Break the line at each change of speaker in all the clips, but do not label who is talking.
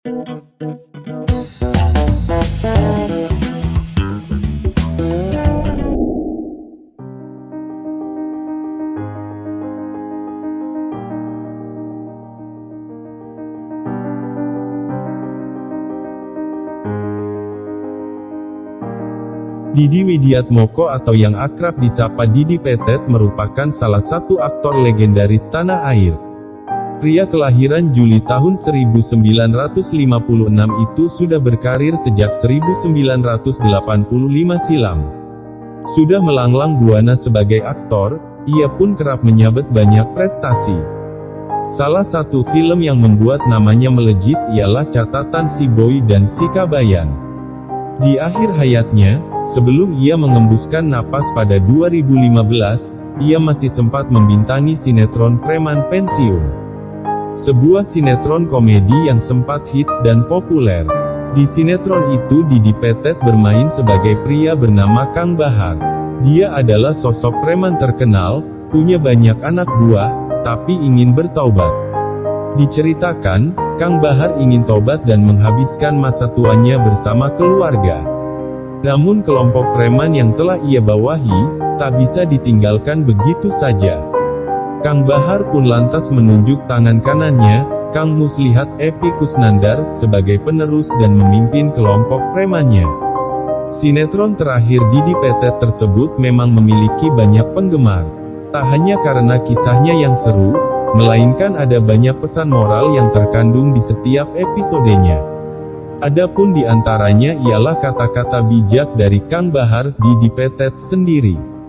Didi Widiatmoko atau yang akrab disapa Didi Petet merupakan salah satu aktor legendaris tanah air. Pria kelahiran Juli tahun 1956 itu sudah berkarir sejak 1985 silam. Sudah melanglang buana sebagai aktor, ia pun kerap menyabet banyak prestasi. Salah satu film yang membuat namanya melejit ialah Catatan Si Boy dan Si Kabayan. Di akhir hayatnya, sebelum ia mengembuskan napas pada 2015, ia masih sempat membintangi sinetron Preman Pensiun. Sebuah sinetron komedi yang sempat hits dan populer. Di sinetron itu Didi Petet bermain sebagai pria bernama Kang Bahar. Dia adalah sosok preman terkenal, punya banyak anak buah, tapi ingin bertaubat. Diceritakan, Kang Bahar ingin tobat dan menghabiskan masa tuanya bersama keluarga. Namun kelompok preman yang telah ia bawahi, tak bisa ditinggalkan begitu saja. Kang Bahar pun lantas menunjuk tangan kanannya, Kang Muslihat Epi Kusnandar, sebagai penerus dan memimpin kelompok premannya. Sinetron terakhir Didi Petet tersebut memang memiliki banyak penggemar. Tak hanya karena kisahnya yang seru, melainkan ada banyak pesan moral yang terkandung di setiap episodenya. Adapun di antaranya ialah kata-kata bijak dari Kang Bahar, Didi Petet sendiri.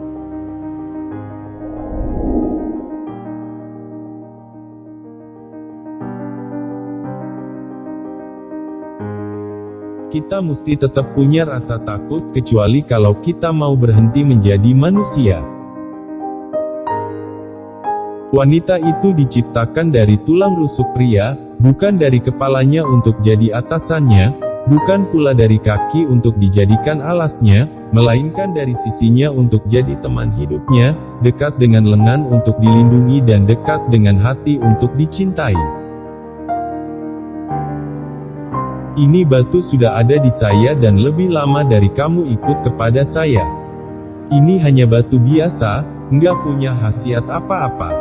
Kita mesti tetap punya rasa takut kecuali kalau kita mau berhenti menjadi manusia. Wanita itu diciptakan dari tulang rusuk pria, bukan dari kepalanya untuk jadi atasannya, bukan pula dari kaki untuk dijadikan alasnya, melainkan dari sisinya untuk jadi teman hidupnya, dekat dengan lengan untuk dilindungi dan dekat dengan hati untuk dicintai. Ini batu sudah ada di saya dan lebih lama dari kamu ikut kepada saya. Ini hanya batu biasa, nggak punya khasiat apa-apa.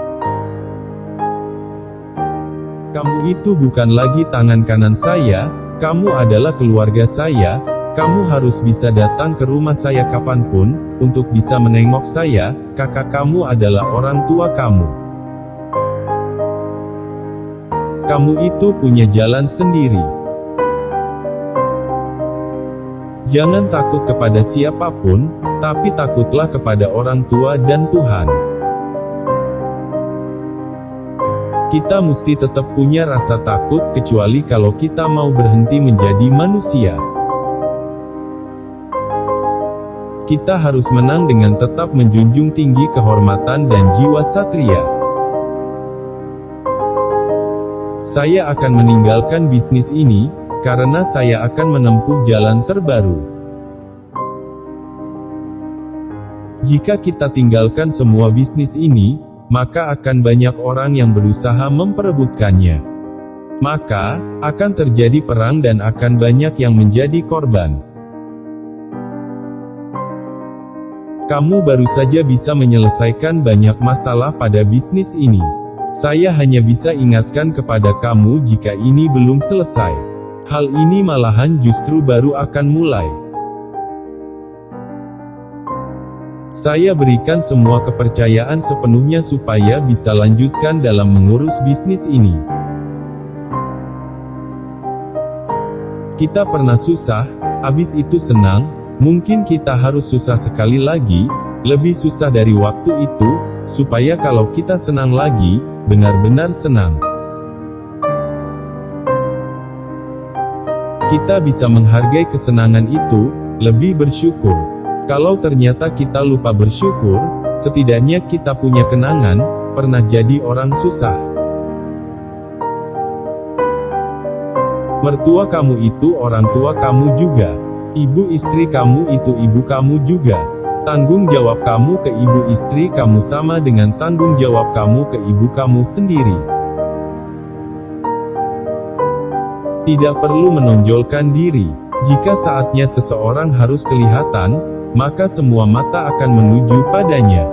Kamu itu bukan lagi tangan kanan saya, kamu adalah keluarga saya, kamu harus bisa datang ke rumah saya kapanpun, untuk bisa menengok saya, kakak kamu adalah orang tua kamu. Kamu itu punya jalan sendiri. Jangan takut kepada siapapun, tapi takutlah kepada orang tua dan Tuhan. Kita mesti tetap punya rasa takut kecuali kalau kita mau berhenti menjadi manusia. Kita harus menang dengan tetap menjunjung tinggi kehormatan dan jiwa satria. Saya akan meninggalkan bisnis ini, karena saya akan menempuh jalan terbaru. Jika kita tinggalkan semua bisnis ini, maka akan banyak orang yang berusaha memperebutkannya. Maka, akan terjadi perang dan akan banyak yang menjadi korban. Kamu baru saja bisa menyelesaikan banyak masalah pada bisnis ini. Saya hanya bisa ingatkan kepada kamu jika ini belum selesai. Hal ini malahan justru baru akan mulai. Saya berikan semua kepercayaan sepenuhnya supaya bisa lanjutkan dalam mengurus bisnis ini. Kita pernah susah, habis itu senang, mungkin kita harus susah sekali lagi, lebih susah dari waktu itu, supaya kalau kita senang lagi, benar-benar senang. Kita bisa menghargai kesenangan itu, lebih bersyukur. Kalau ternyata kita lupa bersyukur, setidaknya kita punya kenangan, pernah jadi orang susah. Mertua kamu itu orang tua kamu juga. Ibu istri kamu itu ibu kamu juga. Tanggung jawab kamu ke ibu istri kamu sama dengan tanggung jawab kamu ke ibu kamu sendiri. Tidak perlu menonjolkan diri. Jika saatnya seseorang harus kelihatan, maka semua mata akan menuju padanya.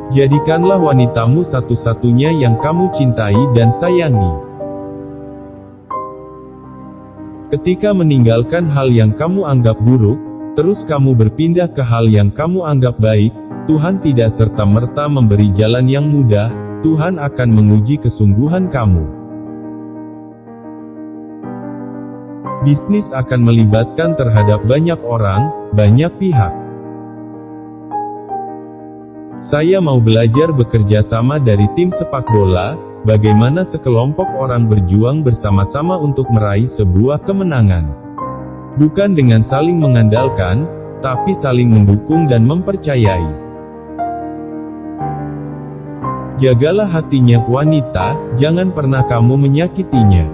Jadikanlah wanitamu satu-satunya yang kamu cintai dan sayangi. Ketika meninggalkan hal yang kamu anggap buruk, terus kamu berpindah ke hal yang kamu anggap baik, Tuhan tidak serta-merta memberi jalan yang mudah, Tuhan akan menguji kesungguhan kamu. Bisnis akan melibatkan terhadap banyak orang, banyak pihak. Saya mau belajar bekerja sama dari tim sepak bola, bagaimana sekelompok orang berjuang bersama-sama untuk meraih sebuah kemenangan. Bukan dengan saling mengandalkan, tapi saling mendukung dan mempercayai. Jagalah hatinya wanita, jangan pernah kamu menyakitinya.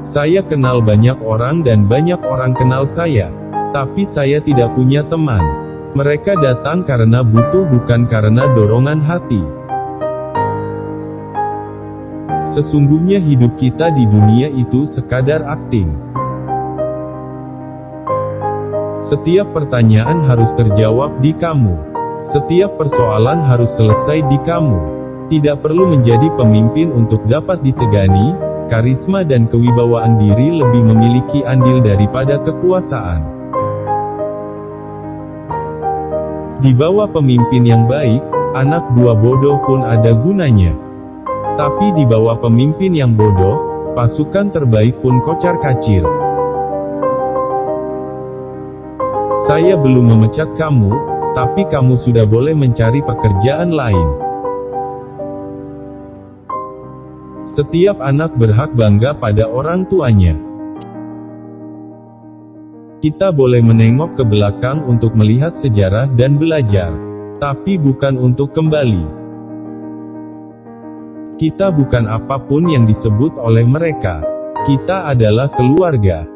Saya kenal banyak orang dan banyak orang kenal saya. Tapi saya tidak punya teman. Mereka datang karena butuh bukan karena dorongan hati. Sesungguhnya hidup kita di dunia itu sekadar akting. Setiap pertanyaan harus terjawab di kamu. Setiap persoalan harus selesai di kamu. Tidak perlu menjadi pemimpin untuk dapat disegani. Karisma dan kewibawaan diri lebih memiliki andil daripada kekuasaan. Di bawah pemimpin yang baik, anak buah bodoh pun ada gunanya. Tapi di bawah pemimpin yang bodoh, pasukan terbaik pun kocar-kacir. Saya belum memecat kamu, tapi kamu sudah boleh mencari pekerjaan lain. Setiap anak berhak bangga pada orang tuanya. Kita boleh menengok ke belakang untuk melihat sejarah dan belajar, tapi bukan untuk kembali. Kita bukan apapun yang disebut oleh mereka. Kita adalah keluarga.